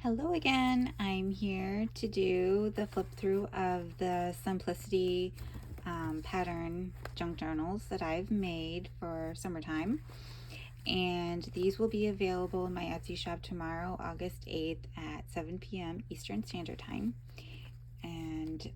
Hello again. I'm here to do the flip through of the Simplicity pattern junk journals that I've made for summertime. And these will be available in my Etsy shop tomorrow, August 8th at 7 p.m. Eastern Standard Time. And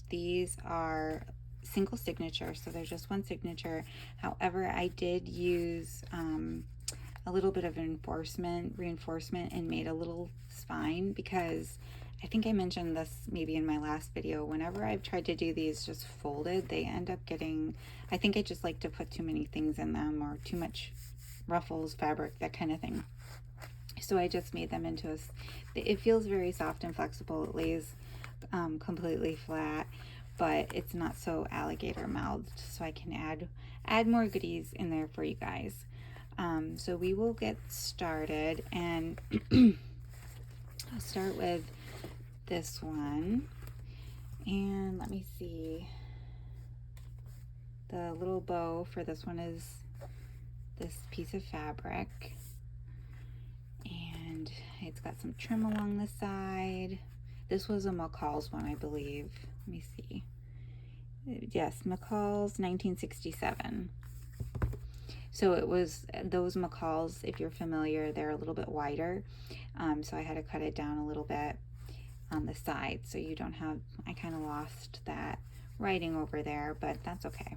these are single signature, so there's just one signature. However, I did use a little bit of reinforcement and made a little spine, because I think I mentioned this maybe in my last video. Whenever I've tried to do these just folded, they end up getting, I think I just like to put too many things in them, or too much ruffles, fabric, that kind of thing. So I just made them into it feels very soft and flexible. It lays completely flat, but it's not so alligator mouthed, so I can add more goodies in there for you guys. So we will get started, and I'll start with this one. And let me see, the little bow for this one is this piece of fabric, and it's got some trim along the side. This was a McCall's one, I believe. Let me see. Yes, McCall's 1967. So it was those McCalls, if you're familiar, they're a little bit wider. So I had to cut it down a little bit on the side, so you don't have, I kind of lost that writing over there, but that's okay.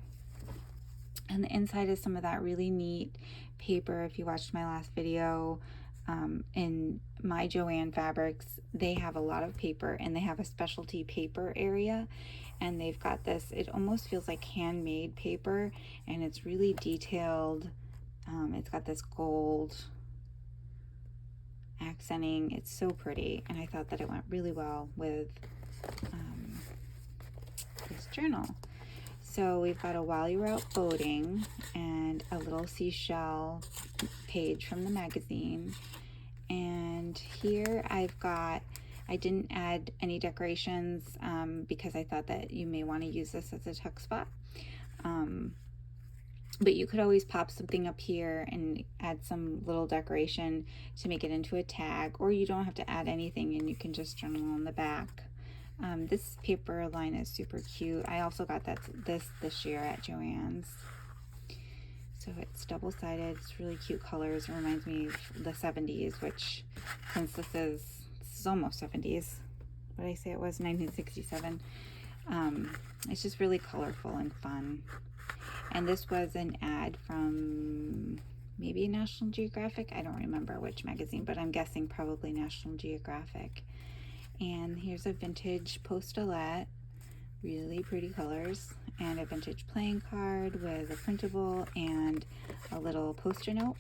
And the inside is some of that really neat paper. If you watched my last video, in my Joann fabrics, they have a lot of paper, and they have a specialty paper area, and they've got this, it almost feels like handmade paper, and it's really detailed. It's got this gold accenting. It's so pretty, and I thought that it went really well with this journal. So we've got a while you were out boating, and a little seashell page from the magazine. And here I've got, I didn't add any decorations because I thought that you may want to use this as a tuck spot. But you could always pop something up here and add some little decoration to make it into a tag, or you don't have to add anything and you can just journal on the back. This paper line is super cute. I also got this year at Joann's. So it's double-sided. It's really cute colors. It reminds me of the 70s, which, since this is almost 70s, what did I say it was, 1967. It's just really colorful and fun. And this was an ad from maybe National Geographic. I don't remember which magazine, but I'm guessing probably National Geographic. And here's a vintage postulette, really pretty colors, and a vintage playing card with a printable and a little poster note.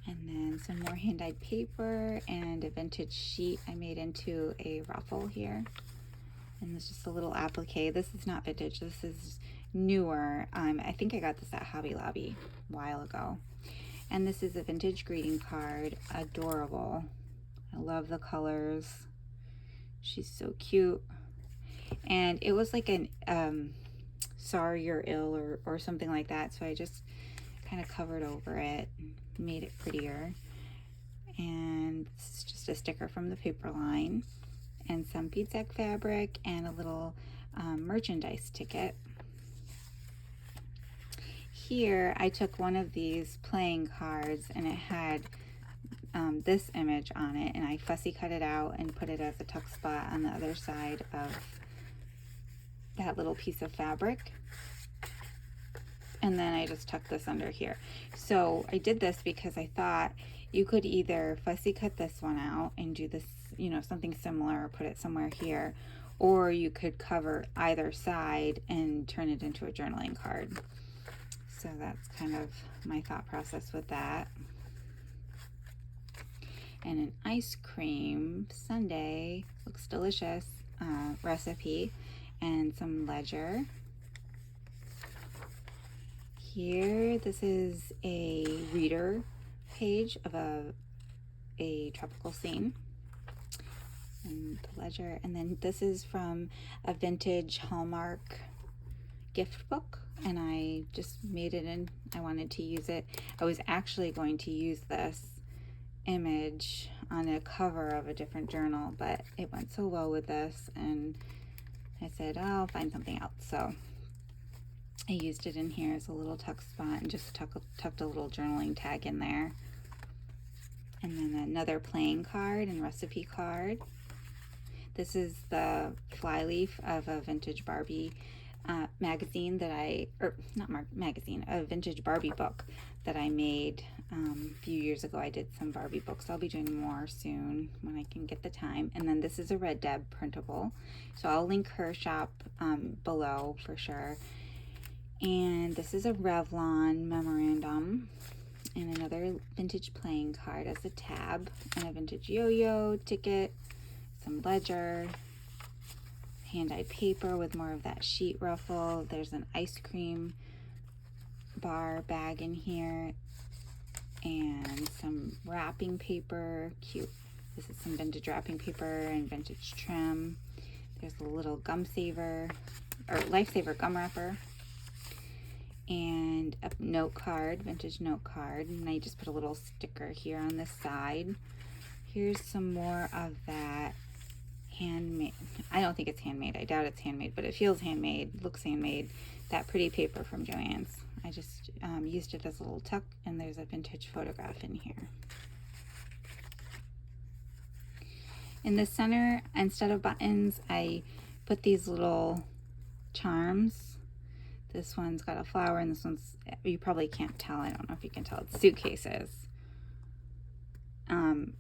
And then some more hand-dyed paper and a vintage sheet I made into a ruffle here. And there's just a little applique. This is not vintage, this is newer. I think I got this at Hobby Lobby a while ago. And this is a vintage greeting card. Adorable. I love the colors. She's so cute. And it was like an sorry you're ill or something like that, so I just kind of covered over it, made it prettier. And this is just a sticker from the paper line, and some beadsack fabric, and a little merchandise ticket. Here I took one of these playing cards, and it had this image on it, and I fussy cut it out and put it as a tuck spot on the other side of that little piece of fabric. And then I just tucked this under here. So I did this because I thought you could either fussy cut this one out and do this, you know, something similar, or put it somewhere here, or you could cover either side and turn it into a journaling card. So that's kind of my thought process with that. And an ice cream sundae, looks delicious, recipe, and some ledger. Here, this is a reader page of a tropical scene, and the ledger. And then this is from a vintage Hallmark gift book and I just made it in. I wanted to use it. I was actually going to use this image on a cover of a different journal, but it went so well with this, and I said, oh, I'll find something else. So I used it in here as a little tuck spot and just tucked a little journaling tag in there. And then another playing card and recipe card. This is the flyleaf of a vintage Barbie magazine that a vintage Barbie book that I made a few years ago. I did some Barbie books. I'll be doing more soon when I can get the time. And then this is a RedDeb printable. So I'll link her shop below for sure. And this is a Revlon memorandum, and another vintage playing card as a tab, and a vintage yo-yo ticket, some ledger, hand-dyed paper with more of that sheet ruffle. There's an ice cream bar bag in here, and some wrapping paper. Cute. This is some vintage wrapping paper and vintage trim. There's a little gum saver, or lifesaver gum wrapper, and a note card, vintage note card, and I just put a little sticker here on this side. Here's some more of that handmade. I don't think it's handmade. I doubt it's handmade, but it feels handmade, looks handmade. That pretty paper from Joann's. I just used it as a little tuck, and there's a vintage photograph in here. In the center, instead of buttons, I put these little charms. This one's got a flower, and this one's, you probably can't tell. I don't know if you can tell. It's suitcases.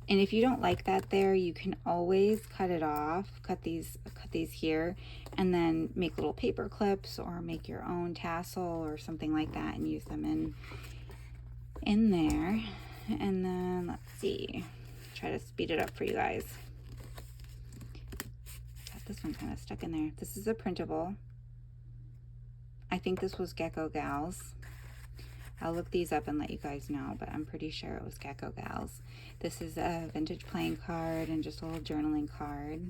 And if you don't like that there, you can always cut it off, cut these here, and then make little paper clips or make your own tassel or something like that and use them in there. And then let's see, try to speed it up for you guys. Got this one kind of stuck in there. This is a printable. I think this was GeckoGalz. I'll look these up and let you guys know, but I'm pretty sure it was GeckoGalz. This is a vintage playing card and just a little journaling card.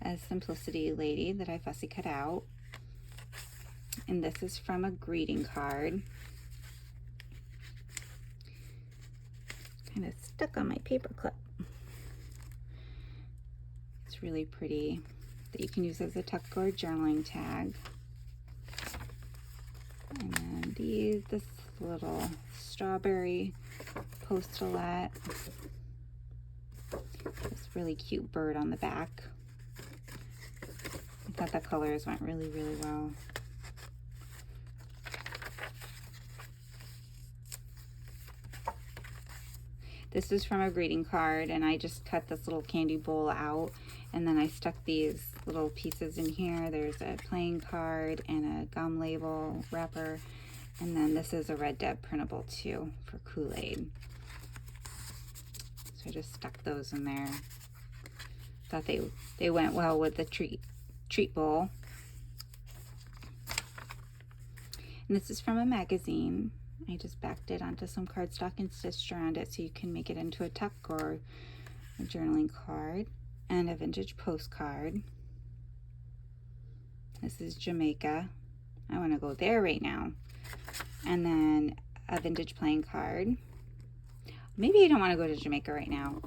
A Simplicity lady that I fussy cut out. And this is from a greeting card. Kind of stuck on my paper clip. It's really pretty, that you can use as a tuck or journaling tag. And then this little strawberry post-it. This really cute bird on the back. I thought the colors went really, really well. This is from a greeting card, and I just cut this little candy bowl out, and then I stuck these little pieces in here. There's a playing card and a gum label wrapper, and then this is a RedDeb printable too for Kool-Aid. So I just stuck those in there. Thought they went well with the treat bowl. And this is from a magazine. I just backed it onto some cardstock and stitched around it so you can make it into a tuck or a journaling card. And a vintage postcard. This is Jamaica. I want to go there right now. And then a vintage playing card. Maybe I don't want to go to Jamaica right now.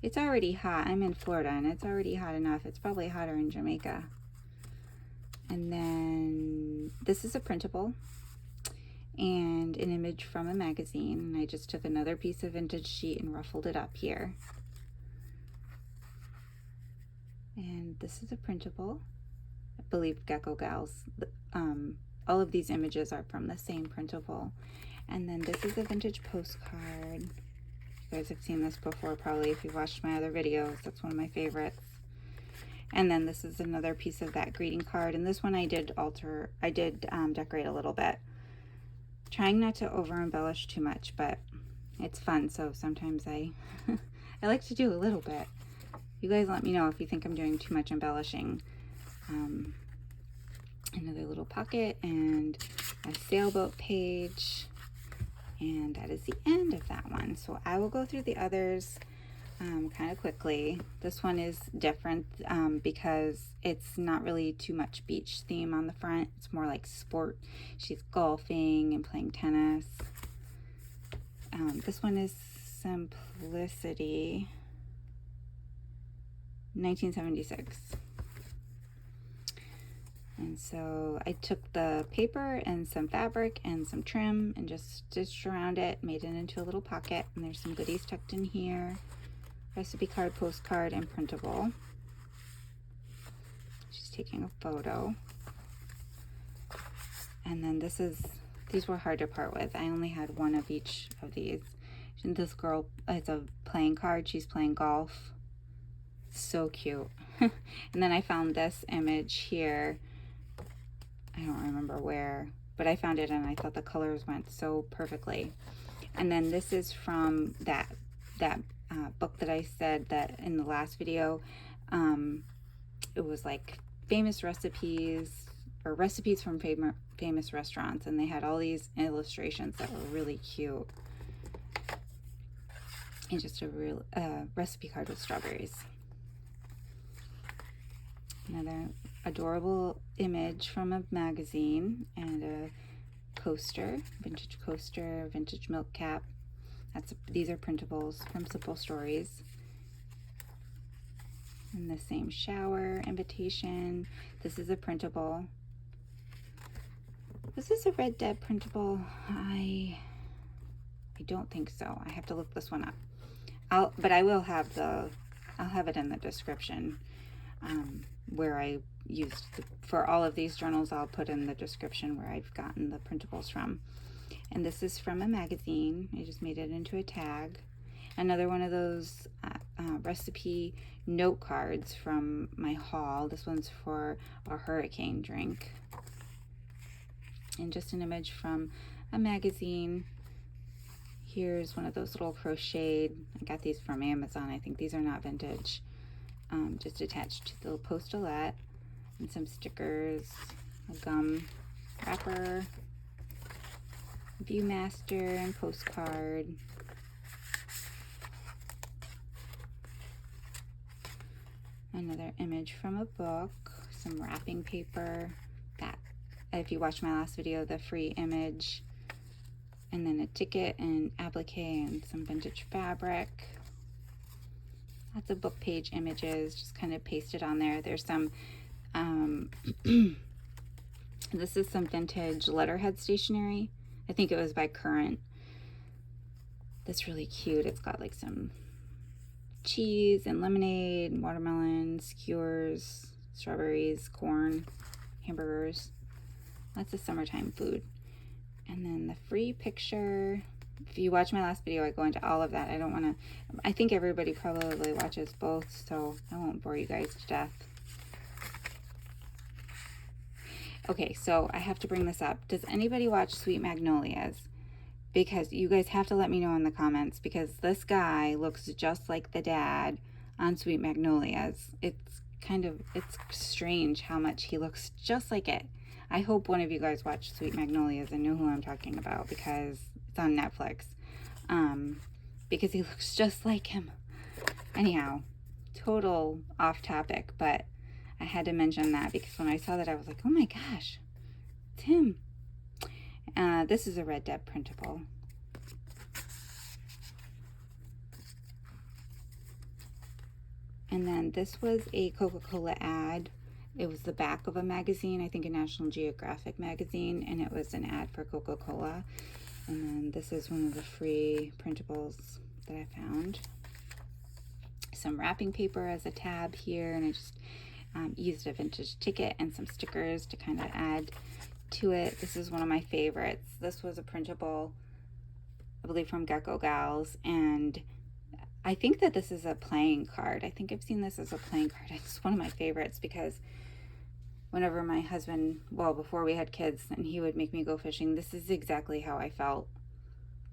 It's already hot. I'm in Florida and it's already hot enough. It's probably hotter in Jamaica. And then this is a printable and an image from a magazine. And I just took another piece of vintage sheet and ruffled it up here. And this is a printable. I believe GeckoGalz. All of these images are from the same printable. And then this is a vintage postcard. You guys have seen this before probably if you've watched my other videos. That's one of my favorites. And then this is another piece of that greeting card. And this one I did decorate a little bit. Trying not to over embellish too much, but it's fun. So sometimes I like to do a little bit. You guys let me know if you think I'm doing too much embellishing. Another little pocket and a sailboat page. And that is the end of that one. So I will go through the others kind of quickly. This one is different because it's not really too much beach theme on the front. It's more like sport. She's golfing and playing tennis. This one is Simplicity, 1976. And so I took the paper and some fabric and some trim and just stitched around it, made it into a little pocket, and there's some goodies tucked in here. Recipe card, postcard, and printable. She's taking a photo. And then these were hard to part with. I only had one of each of these. And this girl, it's a playing card. She's playing golf. So cute. And then I found this image here. I don't remember where, but I found it and I thought the colors went so perfectly. And then this is from that book that I said that in the last video. It was like famous recipes or recipes from famous restaurants, and they had all these illustrations that were really cute. And just a real recipe card with strawberries. Another adorable image from a magazine and a coaster, vintage coaster, vintage milk cap. These are printables from Simple Stories. And the same shower invitation. This is a printable. This is a RedDeb printable. I don't think so. I have to look this one up. But I will have I'll have it in the description. Where I used for all of these journals, I'll put in the description where I've gotten the printables from. And this is from a magazine. I just made it into a tag. Another one of those recipe note cards from my haul. This one's for a hurricane drink. And just an image from a magazine. Here's one of those little crocheted. I got these from Amazon. I think these are not vintage. Just attached to the postulette, and some stickers, a gum wrapper, Viewmaster, and postcard. Another image from a book, some wrapping paper, that, if you watched my last video, the free image, and then a ticket and applique and some vintage fabric. Lots of book page images, just kind of pasted on there. There's some, this is some vintage letterhead stationery. I think it was by Current. That's really cute. It's got like some cheese and lemonade, watermelon, skewers, strawberries, corn, hamburgers. Lots of summertime food. And then the free picture. If you watch my last video, I go into all of that. I think everybody probably watches both, so I won't bore you guys to death. Okay, so I have to bring this up. Does anybody watch Sweet Magnolias? Because you guys have to let me know in the comments, because this guy looks just like the dad on Sweet Magnolias. It's strange how much he looks just like it. I hope one of you guys watched Sweet Magnolias and know who I'm talking about, because it's on Netflix. Because he looks just like him. Anyhow, total off topic, but I had to mention that because when I saw that, I was like, oh my gosh, it's him. This is a RedDeb printable. And then this was a Coca-Cola ad. It was the back of a magazine, I think a National Geographic magazine, and it was an ad for Coca-Cola. And then this is one of the free printables that I found. Some wrapping paper as a tab here, and I just used a vintage ticket and some stickers to kind of add to it. This is one of my favorites. This was a printable, I believe from GeckoGalz, and I think that this is a playing card. I think I've seen this as a playing card. It's one of my favorites because whenever my husband, well, before we had kids and he would make me go fishing, this is exactly how I felt,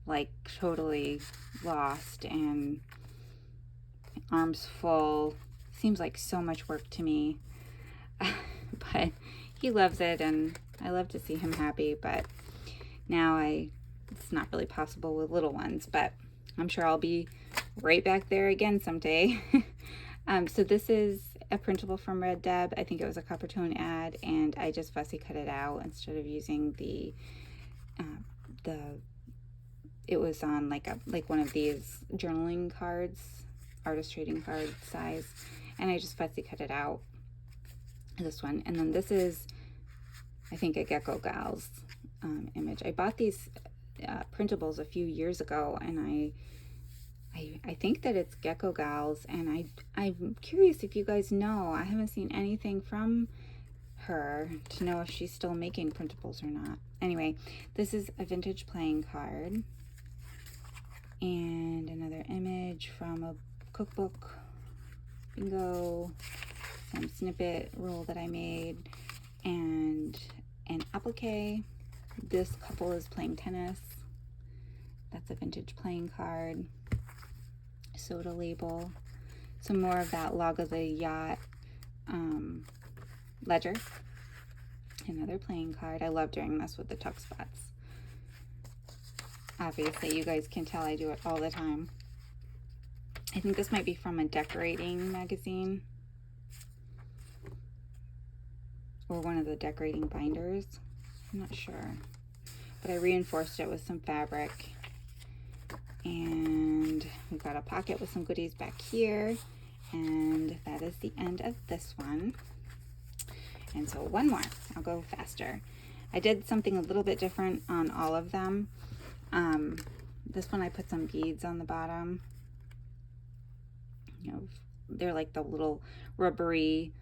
like totally lost and arms full. Seems like so much work to me, but he loves it and I love to see him happy. But now it's not really possible with little ones, but I'm sure I'll be right back there again someday. So this is a printable from RedDeb. I think it was a copper tone ad, and I just fussy cut it out instead of using the it was on like one of these journaling cards, artist trading card size, and I just fussy cut it out, this one. And then this is, I think, a GeckoGalz image. I bought these printables a few years ago, and I think that it's GeckoGalz, and I'm curious if you guys know. I haven't seen anything from her to know if she's still making printables or not. Anyway, this is a vintage playing card, and another image from a cookbook, bingo, some snippet roll that I made, and an applique. This couple is playing tennis. That's a vintage playing card. Soda label. Some more of that Log of the Yacht ledger. Another playing card. I love doing this with the tuck spots. Obviously, you guys can tell I do it all the time. I think this might be from a decorating magazine, or one of the decorating binders. I'm not sure. But I reinforced it with some fabric. And we've got a pocket with some goodies back here. And that is the end of this one. And so one more. I'll go faster. I did something a little bit different on all of them. This one I put some beads on the bottom. You know, they're like the little rubbery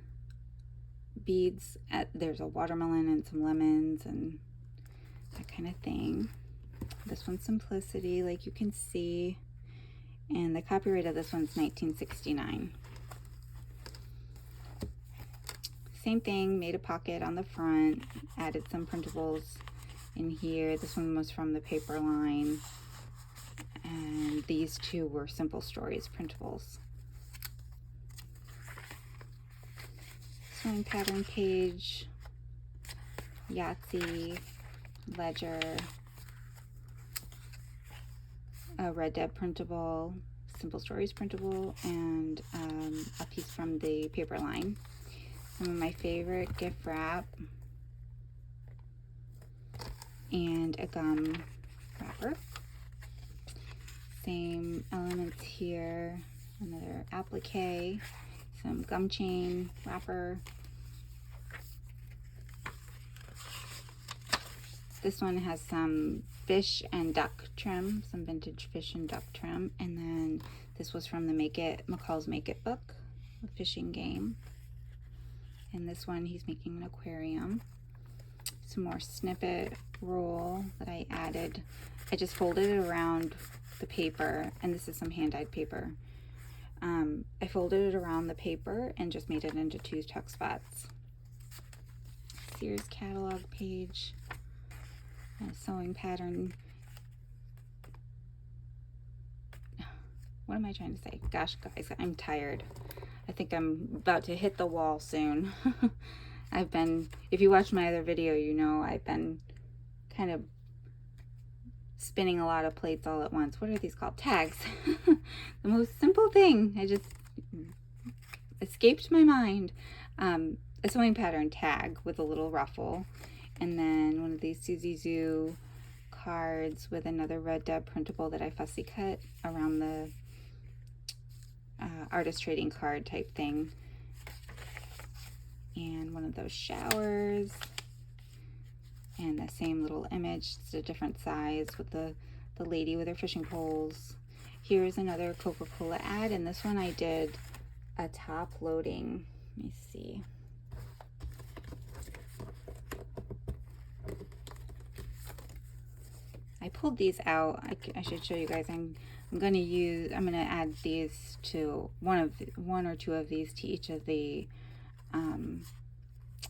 beads. There's a watermelon and some lemons and that kind of thing. This one's Simplicity, like you can see. And the copyright of this one's 1969. Same thing, made a pocket on the front, added some printables in here. This one was from the paper line. And these two were Simple Stories printables. Sewing pattern page, Yahtzee, ledger, a RedDeb printable, Simple Stories printable, and a piece from the paper line. Some of my favorite gift wrap, and a gum wrapper. Same elements here, another applique, some gum chain wrapper. This one has some fish and duck trim, some vintage fish and duck trim. And then this was from the McCall's Make It book, a fishing game. And this one, he's making an aquarium. Some more snippet roll that I added. I just folded it around the paper, and this is some hand-dyed paper. I folded it around the paper and just made it into 2 tuck spots. Sears catalog page. A sewing pattern. What am I trying to say? Gosh, guys, I'm tired. I think I'm about to hit the wall soon. If you watch my other video, you know I've been kind of spinning a lot of plates all at once. What are these called? Tags. The most simple thing. I just escaped my mind. A sewing pattern tag with a little ruffle. And then one of these Suzy Zoo cards with another RedDeb printable that I fussy cut around the artist trading card type thing. And one of those showers. And the same little image, just a different size with the lady with her fishing poles. Here's another Coca-Cola ad, and this one I did a top loading. Let me see. I pulled these out. I should show you guys. I'm gonna add these to one or two of these to each of the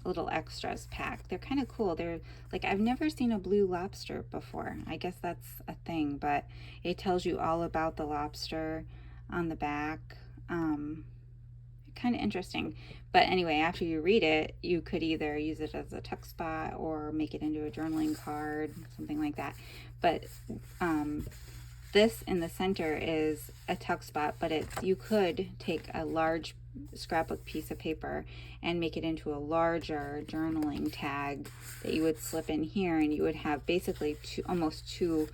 little extras pack. They're kind of cool. They're like, I've never seen a blue lobster before. I guess that's a thing, but it tells you all about the lobster on the back. Kind of interesting. But anyway, after you read it, you could either use it as a tuck spot or make it into a journaling card, something like that. But This in the center is a tuck spot, but you could take a large scrapbook piece of paper and make it into a larger journaling tag that you would slip in here, and you would have basically almost 2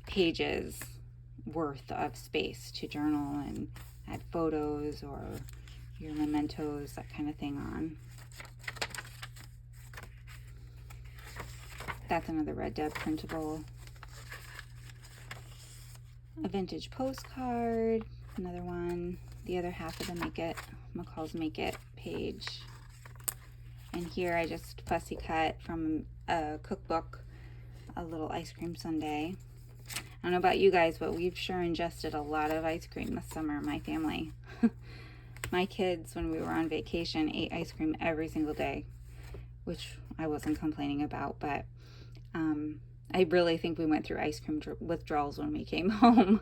pages worth of space to journal and add photos or your mementos, that kind of thing on. That's another RedDeb printable. A vintage postcard, another one. The other half of the McCall's Make It page. And here I just fussy cut from a cookbook, a little ice cream sundae. I don't know about you guys, but we've sure ingested a lot of ice cream this summer, my family. My kids, when we were on vacation, ate ice cream every single day, which I wasn't complaining about, but I really think we went through ice cream withdrawals when we came home.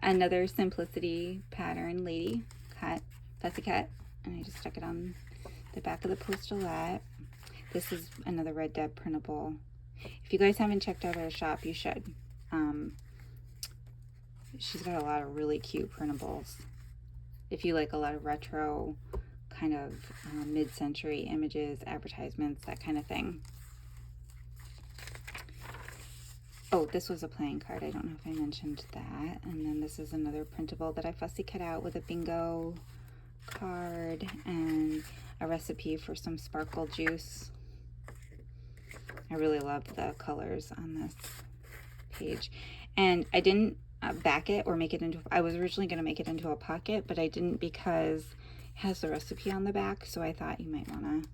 Another Simplicity pattern lady cut, fussy cut, and I just stuck it on the back of the postulette. This is another RedDeb printable. If you guys haven't checked out her shop, you should. She's got a lot of really cute printables. If you like a lot of retro kind of mid-century images, advertisements, that kind of thing. Oh, this was a playing card. I don't know if I mentioned that. And then this is another printable that I fussy cut out with a bingo card and a recipe for some sparkle juice. I really love the colors on this page. And I didn't back it or make it into, I was originally going to make it into a pocket, but I didn't because it has the recipe on the back. So I thought you might want to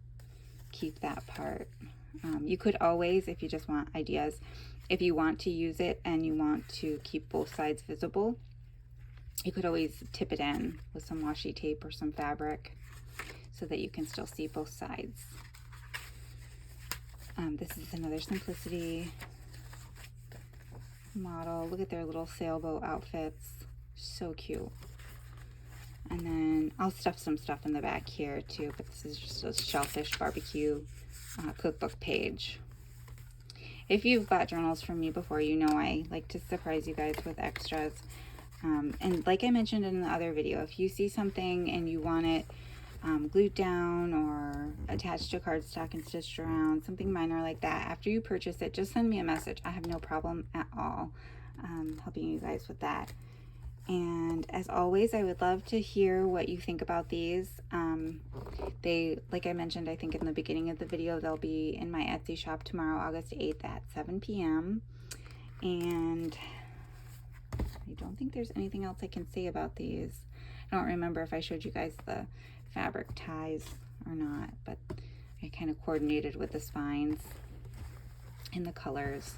keep that part. You could always, if you just want ideas, if you want to use it and you want to keep both sides visible, you could always tip it in with some washi tape or some fabric so that you can still see both sides. This is another Simplicity model. Look at their little sailboat outfits. So cute. And then I'll stuff some stuff in the back here too, but this is just a shellfish barbecue cookbook page. If you've bought journals from me before, you know I like to surprise you guys with extras. And like I mentioned in the other video, if you see something and you want it glued down or attached to cardstock and stitched around, something minor like that, after you purchase it, just send me a message. I have no problem at all helping you guys with that. And as always, I would love to hear what you think about these. They, like I mentioned, I think in the beginning of the video, they'll be in my Etsy shop tomorrow, August 8th at 7 p.m. And I don't think there's anything else I can say about these. I don't remember if I showed you guys the fabric ties or not, but I kind of coordinated with the spines and the colors.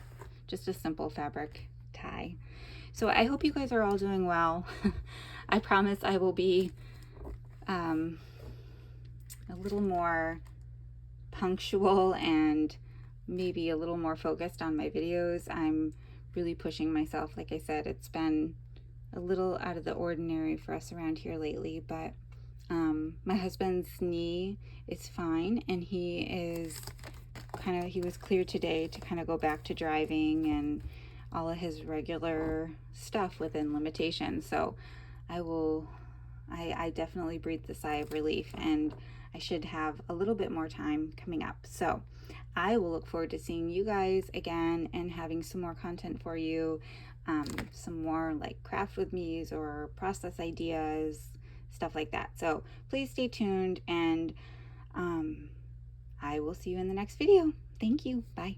Just a simple fabric tie. So I hope you guys are all doing well. I promise I will be a little more punctual and maybe a little more focused on my videos. I'm really pushing myself. Like I said, it's been a little out of the ordinary for us around here lately, but my husband's knee is fine, and he was clear today to kind of go back to driving and all of his regular stuff within limitations. So I definitely breathed a sigh of relief, and I should have a little bit more time coming up. So I will look forward to seeing you guys again and having some more content for you, some more like craft with me's or process ideas, stuff like that. So please stay tuned, and I will see you in the next video. Thank you. Bye.